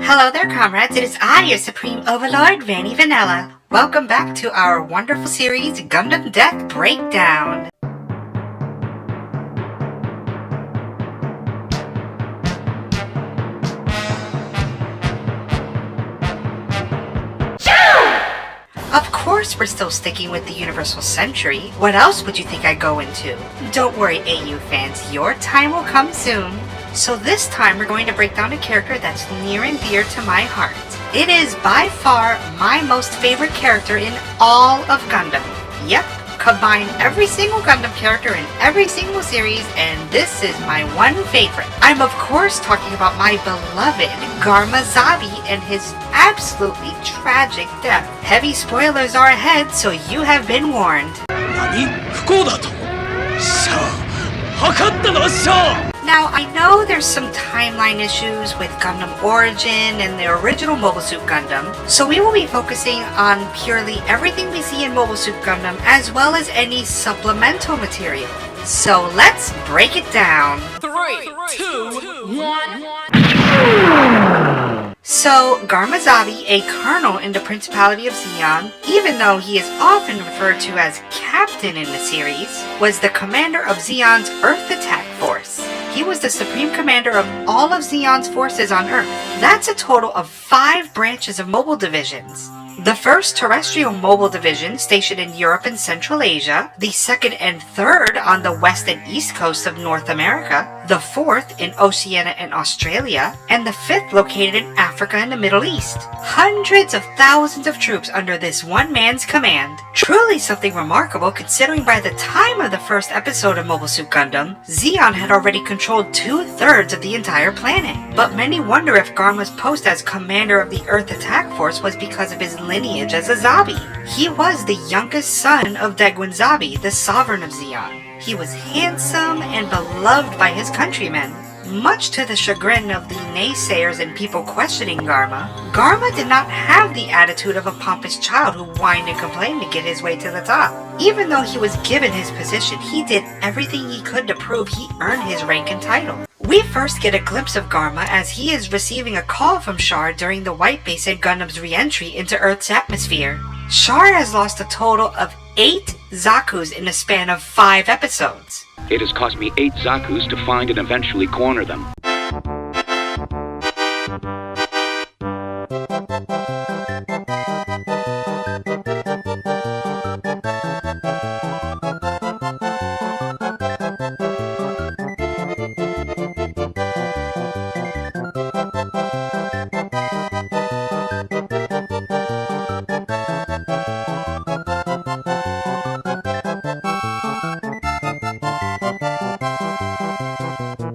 Hello there, comrades. It is I, your Supreme Overlord, Vanny Vanilla. Welcome back to our wonderful series, Gundam Death Breakdown. Of course we're still sticking with the Universal Century. What else would you think I'd go into? Don't worry, AU fans, your time will come soon. So this time we're going to break down a character that's near and dear to my heart. It is by far my most favorite character in all of Gundam. Yep, combine every single Gundam character in every single series, and this is my one favorite. I'm of course talking about my beloved Garma Zabi and his absolutely tragic death. Heavy spoilers are ahead, so you have been warned. Now, I know there's some timeline issues with Gundam Origin and the original Mobile Suit Gundam, so we will be focusing on purely everything we see in Mobile Suit Gundam as well as any supplemental material. So let's break it down. 3, 2, 1. So, Garma Zabi, a colonel in the Principality of Zeon, even though he is often referred to as Captain in the series, was the commander of Zeon's Earth Attack Force. He was the supreme commander of all of Zeon's forces on Earth. That's a total of 5 branches of mobile divisions. The first terrestrial mobile division stationed in Europe and Central Asia, the second and third on the west and east coast of North America, the fourth in Oceania and Australia, and the fifth located in Africa and the Middle East. Hundreds of thousands of troops under this one man's command. Truly something remarkable considering by the time of the first episode of Mobile Suit Gundam, Zeon had already controlled 2/3 of the entire planet. But many wonder if Garma's post as commander of the Earth Attack Force was because of his lineage as a Zabi. He was the youngest son of Daegwon Zabi, the sovereign of Zeon. He was handsome and beloved by his countrymen. Much to the chagrin of the naysayers and people questioning Garma, Garma did not have the attitude of a pompous child who whined and complained to get his way to the top. Even though he was given his position, he did everything he could to prove he earned his rank and title. We first get a glimpse of Garma as he is receiving a call from Char during the White Base and Gundam's re-entry into Earth's atmosphere. Char has lost a total of 8 Zakus in the span of 5 episodes. It has cost me 8 Zakus to find and eventually corner them.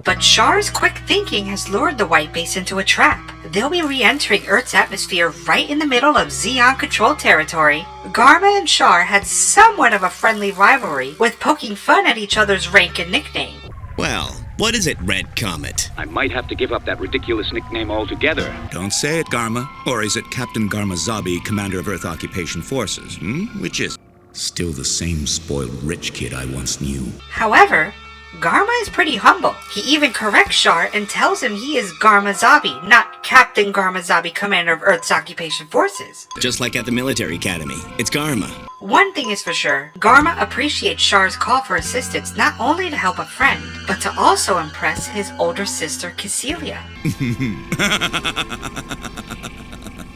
But Char's quick thinking has lured the White Base into a trap. They'll be re-entering Earth's atmosphere right in the middle of Zeon-controlled territory. Garma and Char had somewhat of a friendly rivalry, with poking fun at each other's rank and nickname. Well, what is it, Red Comet? I might have to give up that ridiculous nickname altogether. Don't say it, Garma. Or is it Captain Garma Zabi, Commander of Earth Occupation Forces? Which is it? Still the same spoiled rich kid I once knew. However, Garma is pretty humble. He even corrects Char and tells him he is Garma Zabi, not Captain Garma Zabi, Commander of Earth's Occupation Forces. Just like at the military academy, it's Garma. One thing is for sure, Garma appreciates Char's call for assistance not only to help a friend, but to also impress his older sister, Cecilia.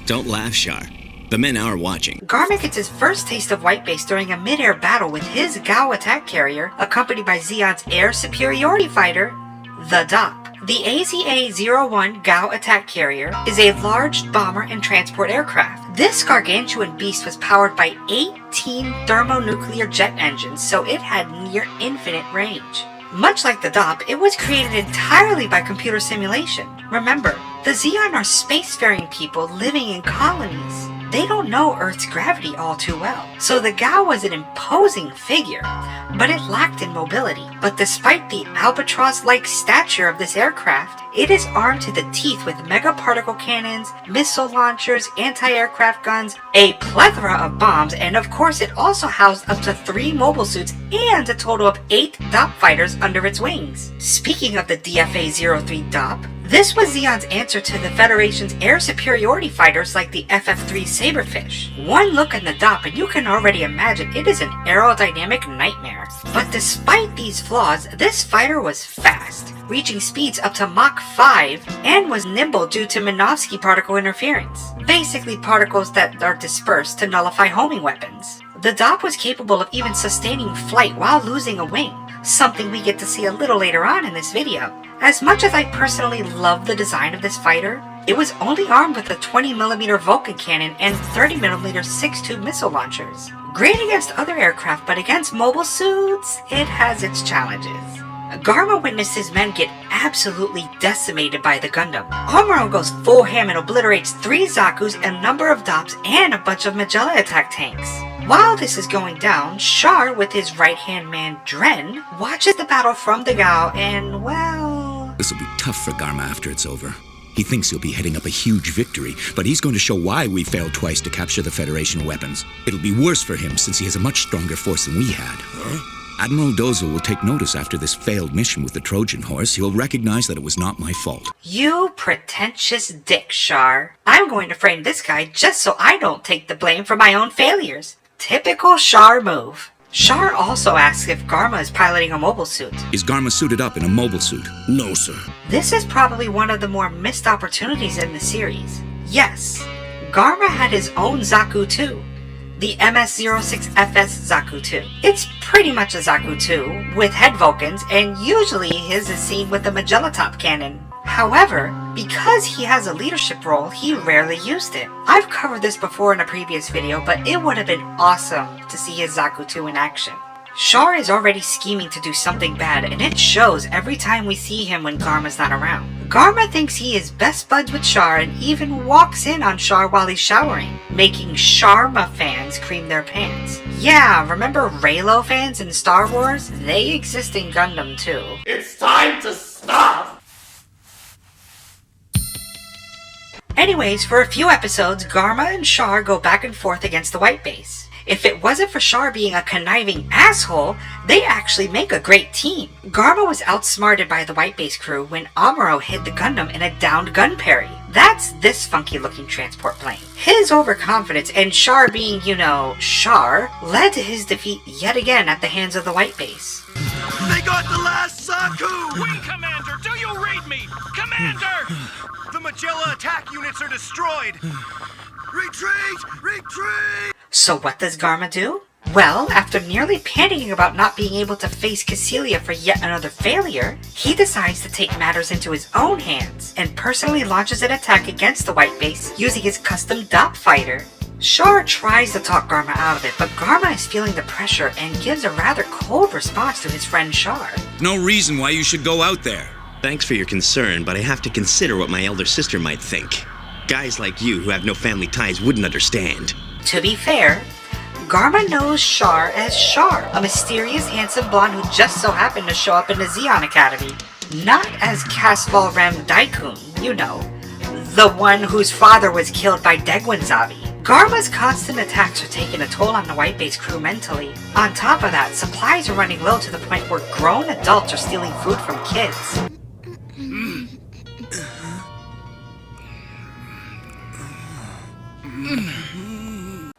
Don't laugh, Char. The men are watching. Garma gets his first taste of White Base during a mid-air battle with his Gao attack carrier, accompanied by Zeon's air superiority fighter, the DOP. The AZA-01 Gao attack carrier is a large bomber and transport aircraft. This gargantuan beast was powered by 18 thermonuclear jet engines, so it had near infinite range. Much like the DOP, it was created entirely by computer simulation. Remember, the Zeon are spacefaring people living in colonies. They don't know Earth's gravity all too well, so the Gao was an imposing figure, but it lacked in mobility. But despite the albatross-like stature of this aircraft, it is armed to the teeth with megaparticle cannons, missile launchers, anti-aircraft guns, a plethora of bombs, and of course it also housed up to 3 mobile suits and a total of 8 DOP fighters under its wings. Speaking of the DFA-03 DOP, This was Zeon's answer to the Federation's air superiority fighters like the FF-3 Saberfish. One look in the DOP and you can already imagine it is an aerodynamic nightmare. But despite these flaws, this fighter was fast, reaching speeds up to Mach 5, and was nimble due to Minovsky particle interference. Basically particles that are dispersed to nullify homing weapons. The DOP was capable of even sustaining flight while losing a wing, something we get to see a little later on in this video. As much as I personally love the design of this fighter, it was only armed with a 20mm Vulcan cannon and 30mm 6-tube missile launchers. Great against other aircraft, but against mobile suits, it has its challenges. Garma witnessed his men get absolutely decimated by the Gundam. Amuro goes full ham and obliterates 3 Zakus, a number of DOPs, and a bunch of Magella attack tanks. While this is going down, Char, with his right-hand man Dren, watches the battle from Dagao and, well... This'll be tough for Garma after it's over. He thinks he'll be heading up a huge victory, but he's going to show why we failed twice to capture the Federation weapons. It'll be worse for him since he has a much stronger force than we had. Admiral Dozel will take notice after this failed mission with the Trojan horse. He'll recognize that it was not my fault. You pretentious dick, Char. I'm going to frame this guy just so I don't take the blame for my own failures. Typical Char move. Char also asks if Garma is piloting a mobile suit. Is Garma suited up in a mobile suit? No, sir. This is probably one of the more missed opportunities in the series. Yes, Garma had his own Zaku too. The MS-06FS Zaku 2. It's pretty much a Zaku 2 with head Vulcans, and usually his is seen with the Magella top cannon. However, because he has a leadership role, he rarely used it. I've covered this before in a previous video, but it would have been awesome to see his Zaku 2 in action. Char is already scheming to do something bad, and it shows every time we see him when Garma's not around. Garma thinks he is best buds with Char and even walks in on Char while he's showering, making Sharma fans cream their pants. Yeah, remember Reylo fans in Star Wars? They exist in Gundam too. It's time to stop! Anyways, for a few episodes, Garma and Char go back and forth against the White Base. If it wasn't for Char being a conniving asshole, they actually make a great team. Garma was outsmarted by the White Base crew when Amuro hid the Gundam in a downed gun parry. That's this funky looking transport plane. His overconfidence and Char being, you know, Char, led to his defeat yet again at the hands of the White Base. They got the last Zaku! Wing Commander, do you read me? Commander! The Magella attack units are destroyed! Retreat! Retreat! So what does Garma do? Well, after nearly panicking about not being able to face Cassilia for yet another failure, he decides to take matters into his own hands and personally launches an attack against the White Base using his custom DOP fighter. Char tries to talk Garma out of it, but Garma is feeling the pressure and gives a rather cold response to his friend Char. No reason why you should go out there. Thanks for your concern, but I have to consider what my elder sister might think. Guys like you who have no family ties wouldn't understand. To be fair, Garma knows Char as Char, a mysterious handsome blonde who just so happened to show up in the Zeon Academy. Not as Casval Rem Daikun, you know, the one whose father was killed by Degwin Zabi. Garma's constant attacks are taking a toll on the White Base crew mentally. On top of that, supplies are running low to the point where grown adults are stealing food from kids.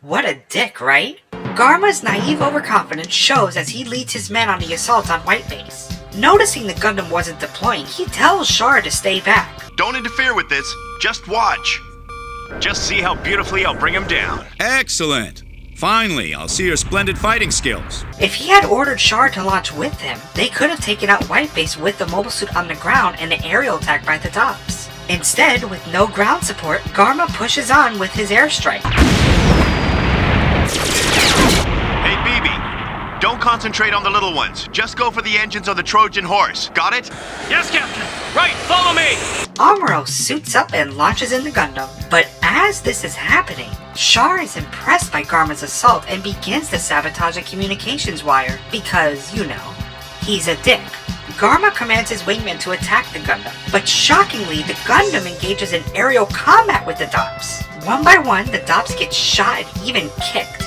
What a dick, right? Garma's naive overconfidence shows as he leads his men on the assault on White Base. Noticing the Gundam wasn't deploying, he tells Char to stay back. Don't interfere with this. Just watch. Just see how beautifully I'll bring him down. Excellent. Finally, I'll see your splendid fighting skills. If he had ordered Char to launch with him, they could have taken out White Base with the mobile suit on the ground and an aerial attack by the DOPs. Instead, with no ground support, Garma pushes on with his airstrike. Hey, BB, don't concentrate on the little ones. Just go for the engines of the Trojan horse. Got it? Yes, Captain! Right, follow me! Amuro suits up and launches in the Gundam. But as this is happening, Char is impressed by Garma's assault and begins to sabotage a communications wire because, you know, he's a dick. Garma commands his wingmen to attack the Gundam, but shockingly, the Gundam engages in aerial combat with the DOPs. One by one, the DOPs get shot and even kicked.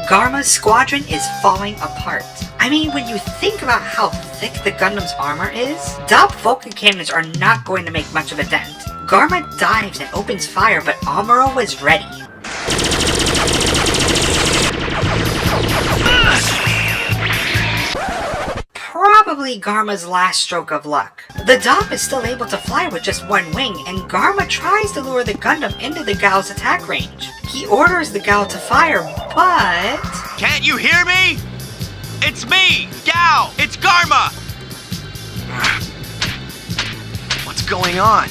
Garma's squadron is falling apart. I mean, when you think about how thick the Gundam's armor is, Dopp Vulcan cannons are not going to make much of a dent. Garma dives and opens fire, but Amuro was ready. Probably Garma's last stroke of luck. The Dopp is still able to fly with just one wing, and Garma tries to lure the Gundam into the Gal's attack range. He orders the Gal to fire, but... Can't you hear me? It's me, Gal! It's Garma! What's going on?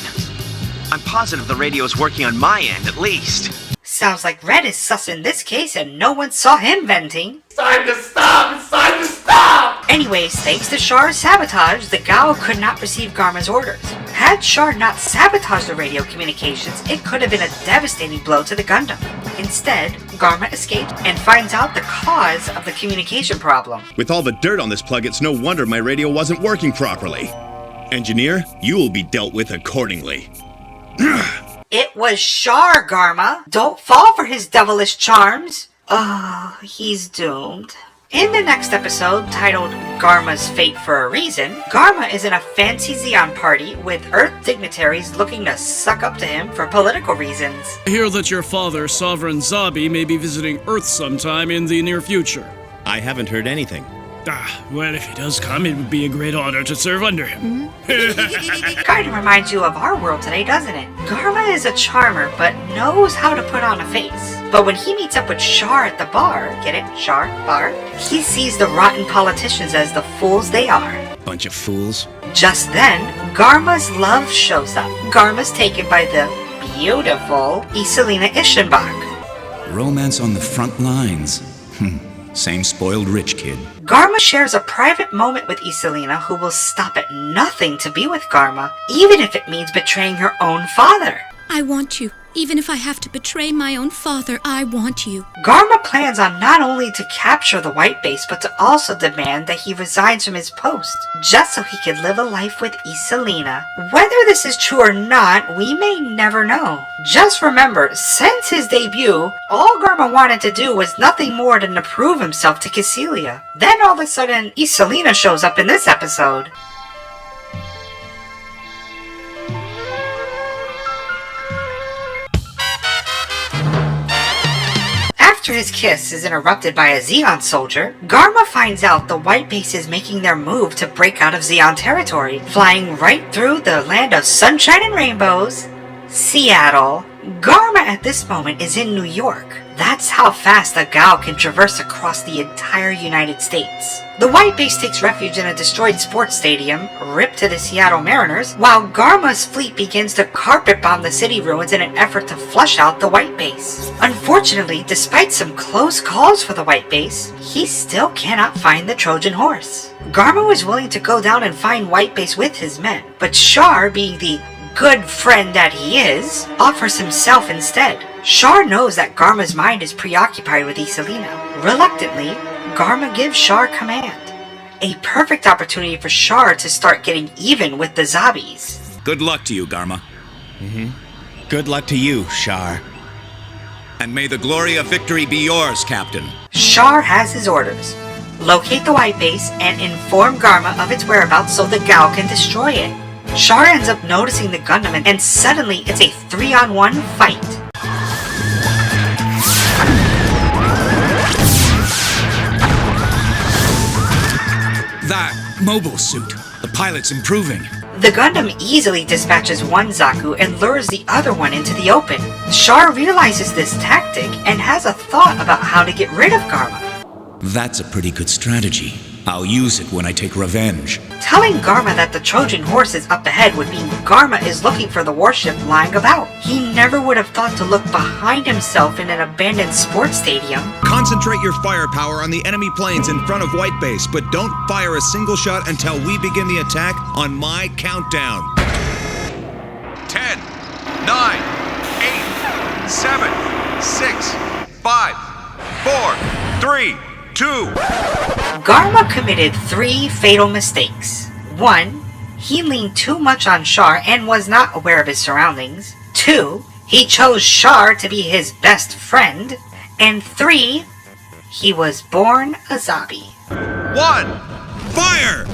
I'm positive the radio's working on my end, at least. Sounds like Red is sus in this case, and no one saw him venting. It's time to stop! It's time to stop! Anyways, thanks to Char's sabotage, the Gal could not receive Garma's orders. Had Char not sabotaged the radio communications, it could have been a devastating blow to the Gundam. Instead, Garma escapes and finds out the cause of the communication problem. With all the dirt on this plug, it's no wonder my radio wasn't working properly. Engineer, you will be dealt with accordingly. It was Char, Garma. Don't fall for his devilish charms. Oh, he's doomed. In the next episode, titled Garma's Fate for a Reason, Garma is in a fancy Zeon party with Earth dignitaries looking to suck up to him for political reasons. I hear that your father, Sovereign Zabi, may be visiting Earth sometime in the near future. I haven't heard anything. Well, if he does come, it would be a great honor to serve under him. Kind of reminds you of our world today, doesn't it? Garma is a charmer, but knows how to put on a face. But when he meets up with Char at the bar, get it? Char? Bar? He sees the rotten politicians as the fools they are. Bunch of fools. Just then, Garma's love shows up. Garma's taken by the beautiful Iselina Ischenbach. Romance on the front lines. Same spoiled rich kid. Garma shares a private moment with Iselina, who will stop at nothing to be with Garma, even if it means betraying her own father. I want you. Even if I have to betray my own father, I want you. Garma plans on not only to capture the White Base, but to also demand that he resigns from his post, just so he could live a life with Iselina. Whether this is true or not, we may never know. Just remember, since his debut, all Garma wanted to do was nothing more than to prove himself to Cassilia. Then all of a sudden, Iselina shows up in this episode. After his kiss is interrupted by a Zeon soldier, Garma finds out the White Base is making their move to break out of Zeon territory, flying right through the land of sunshine and rainbows, Seattle. Garma at this moment is in New York. That's how fast a Gal can traverse across the entire United States. The White Base takes refuge in a destroyed sports stadium, ripped to the Seattle Mariners, while Garma's fleet begins to carpet bomb the city ruins in an effort to flush out the White Base. Unfortunately, despite some close calls for the White Base, he still cannot find the Trojan horse. Garma was willing to go down and find White Base with his men, but Char, being the good friend that he is, offers himself instead. Char knows that Garma's mind is preoccupied with Iselina. Reluctantly, Garma gives Char command. A perfect opportunity for Char to start getting even with the Zabis. Good luck to you, Garma. Good luck to you, Char. And may the glory of victory be yours, Captain. Char has his orders. Locate the White Base and inform Garma of its whereabouts so the Gal can destroy it. Char ends up noticing the Gundam and suddenly it's a 3-on-1 fight. That mobile suit. The pilot's improving. The Gundam easily dispatches one Zaku and lures the other one into the open. Char realizes this tactic and has a thought about how to get rid of Garma. That's a pretty good strategy. I'll use it when I take revenge. Telling Garma that the Trojan horse is up ahead would mean Garma is looking for the warship lying about. He never would have thought to look behind himself in an abandoned sports stadium. Concentrate your firepower on the enemy planes in front of White Base, but don't fire a single shot until we begin the attack on my countdown. 10, 9, 8, 7, 6, 5, 4, 3, 2. Garma committed 3 fatal mistakes. 1. He leaned too much on Char and was not aware of his surroundings. 2. He chose Char to be his best friend. And 3. He was born a Zabi. 1, fire!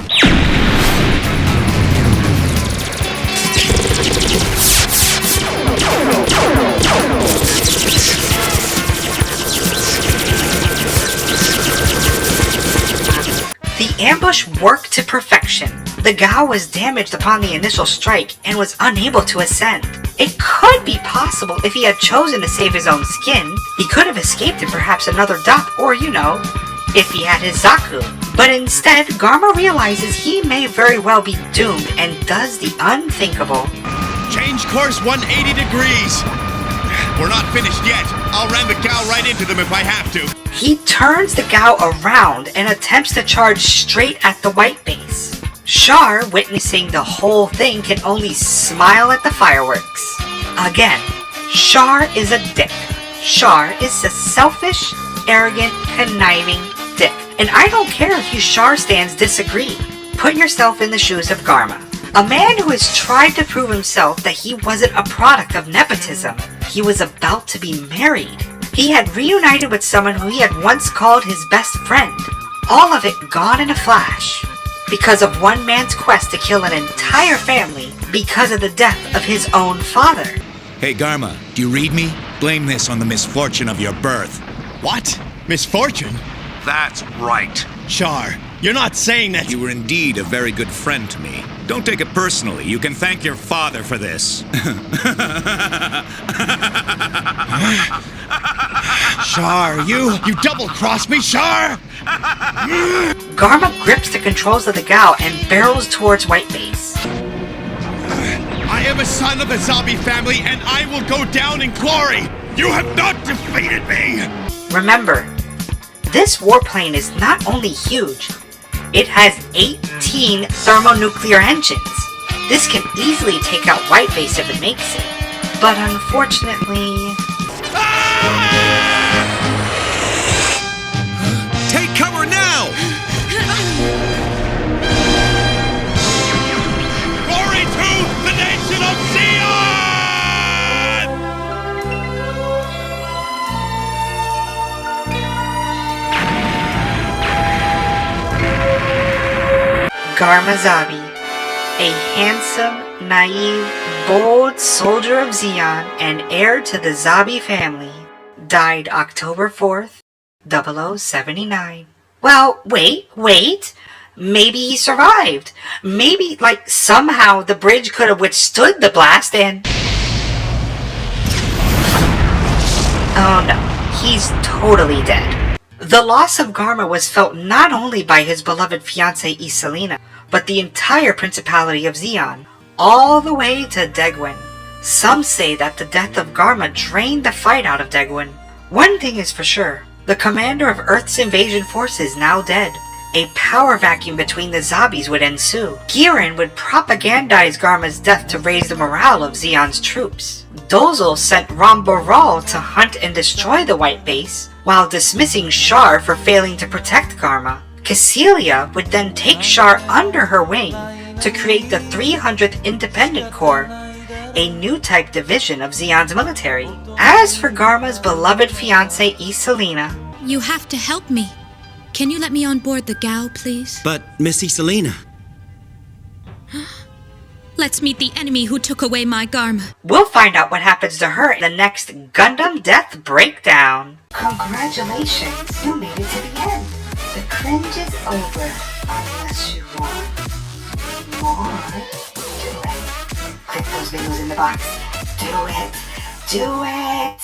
The ambush worked to perfection. The Gao was damaged upon the initial strike and was unable to ascend. It could be possible if he had chosen to save his own skin, he could have escaped in perhaps another dock, or if he had his Zaku. But instead, Garma realizes he may very well be doomed and does the unthinkable. Change course 180 degrees. We're not finished yet. I'll ram the Gao right into them if I have to. He turns the Gao around and attempts to charge straight at the white base. Char, witnessing the whole thing, can only smile at the fireworks. Again, Char is a dick. Char is a selfish, arrogant, conniving dick. And I don't care if you Char stands disagree. Put yourself in the shoes of Garma. A man who has tried to prove himself that he wasn't a product of nepotism. He was about to be married. He had reunited with someone who he had once called his best friend. All of it gone in a flash. Because of one man's quest to kill an entire family because of the death of his own father. Hey, Garma, do you read me? Blame this on the misfortune of your birth. What? Misfortune? That's right. Char, you're not saying that. You were indeed a very good friend to me. Don't take it personally. You can thank your father for this. Char, you double-crossed me, Char! Garma grips the controls of the Gao and barrels towards white base. I am a son of the Zabi family, and I will go down in glory. You have not defeated me. Remember, this warplane is not only huge, it has 18 thermonuclear engines. This can easily take out white base if it makes it. But unfortunately... Take cover now! Glory to the nation of Zion! Garma Zabi, a handsome, naive, bold soldier of Zeon and heir to the Zabi family, died October 4th, 0079. Well, wait. Maybe he survived. Maybe, somehow the bridge could have withstood the blast and... Oh no, he's totally dead. The loss of Garma was felt not only by his beloved fiancée Iselina, but the entire Principality of Zeon, all the way to Degwin. Some say that the death of Garma drained the fight out of Degwin. One thing is for sure, the commander of Earth's invasion force is now dead. A power vacuum between the Zabis would ensue. Giran would propagandize Garma's death to raise the morale of Zeon's troops. Dozel sent Ramboral to hunt and destroy the White Base, while dismissing Char for failing to protect Garma. Cassilia would then take Char under her wing to create the 300th Independent Corps, a new type division of Zeon's military. As for Garma's beloved fiancée Iselina, You have to help me. Can you let me on board the Gao, please? But, Missy Selena. Let's meet the enemy who took away my Garma. we'll find out what happens to her in the next Gundam Death Breakdown. Congratulations, you made it to the end. The cringe is over, unless you want more. Do it. Click those videos in the box. Do it.